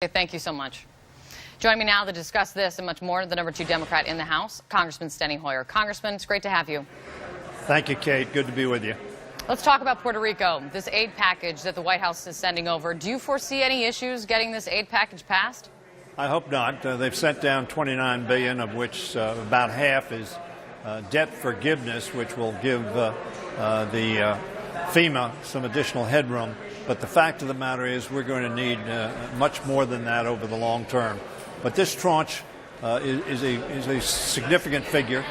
Thank you so much. Joining me now to discuss this and much more, the #2 Democrat in the House, Congressman Steny Hoyer. Congressman, it's great to have you. Thank you, Kate. Good to be with you. Let's talk about Puerto Rico, this aid package that the White House is sending over. Do you foresee any issues getting this aid package passed? I hope not. They've sent down $29 billion, of which about half is debt forgiveness, which will give the FEMA some additional headroom. But the fact of the matter is we're going to need much more than that over the long term. But this tranche is a significant figure,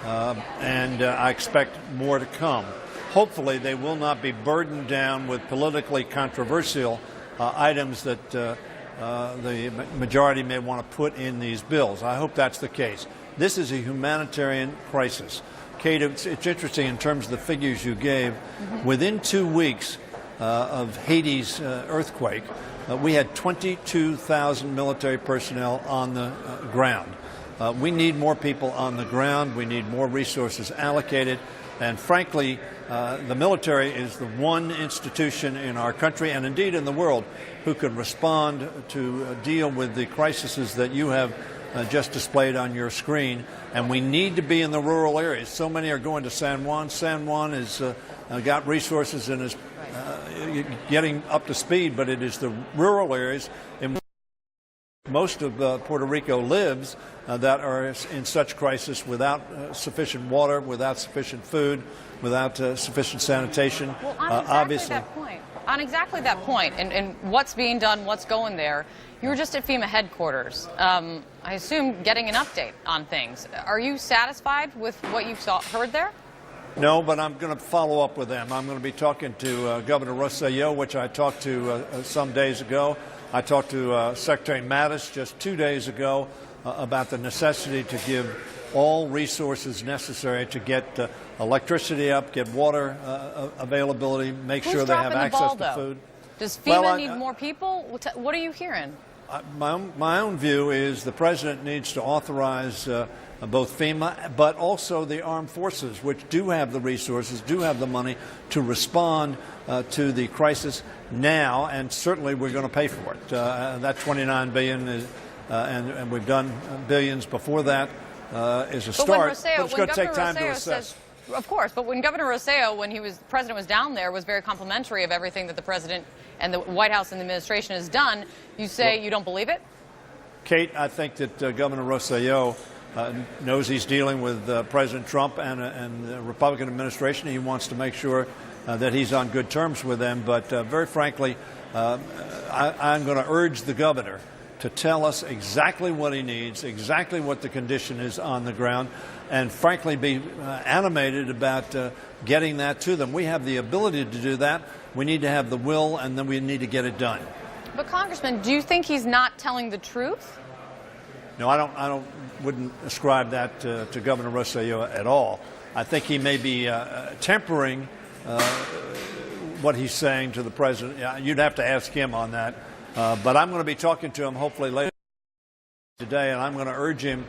and I expect more to come. Hopefully they will not be burdened down with politically controversial items that the majority may want to put in these bills. I hope that's the case. This is a humanitarian crisis. Kate, it's interesting in terms of the figures you gave. Within 2 weeks of Haiti's earthquake, we had 22,000 military personnel on the ground. We need more people on the ground. We need more resources allocated. And frankly, the military is the one institution in our country and indeed in the world who can respond to deal with the crises that you have just displayed on your screen. And we need to be in the rural areas. So many are going to San Juan. San Juan has got resources and is getting up to speed, but it is the rural areas in most of Puerto Rico lives that are in such crisis without sufficient water, without sufficient food, without sufficient sanitation. Well, on exactly that point, and what's being done, what's going there, you were just at FEMA headquarters. I assume getting an update on things. Are you satisfied with what you heard there? No, but I'm going to follow up with them. I'm going to be talking to Governor Rosselló, which I talked to some days ago. I talked to Secretary Mattis just 2 days ago about the necessity to give all resources necessary to get electricity up, get water availability, make sure they have access to food. Does FEMA need more people? What are you hearing? My own view is the president needs to authorize both FEMA but also the armed forces, which do have the resources, do have the money to respond to the crisis now, and certainly we're going to pay for it. That $29 billion is, and we've done billions before that, is a start, but it's going to take time to assess. Of course, but when Governor Rosselló, when the president was down there, was very complimentary of everything that the president and the White House and the administration has done. You say you don't believe it? Kate, I think that Governor Rosselló knows he's dealing with President Trump and the Republican administration. He wants to make sure that he's on good terms with them. But very frankly, I'm going to urge the governor to tell us exactly what he needs, exactly what the condition is on the ground, and frankly be animated about getting that to them. We have the ability to do that. We need to have the will, and then we need to get it done. But Congressman, do you think he's not telling the truth? No, I wouldn't ascribe that to Governor Rosselló at all. I think he may be tempering what he's saying to the president. You'd have to ask him on that. But I'm going to be talking to him hopefully later today, and I'm going to urge him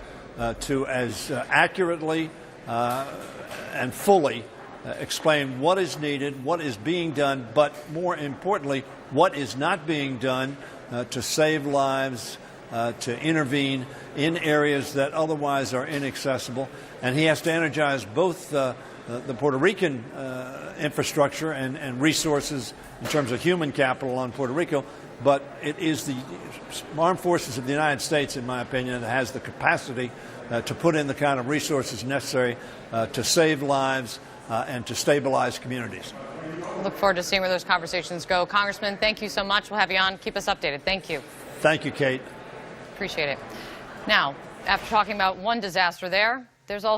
to as accurately and fully explain what is needed, what is being done, but more importantly, what is not being done to save lives, to intervene in areas that otherwise are inaccessible. And he has to energize both the Puerto Rican infrastructure and resources in terms of human capital on Puerto Rico, but it is the armed forces of the United States, in my opinion, that has the capacity to put in the kind of resources necessary to save lives and to stabilize communities. Look forward to seeing where those conversations go. Congressman, thank you so much. We'll have you on. Keep us updated. Thank you. Thank you, Kate. Appreciate it. Now, after talking about one disaster there, there's also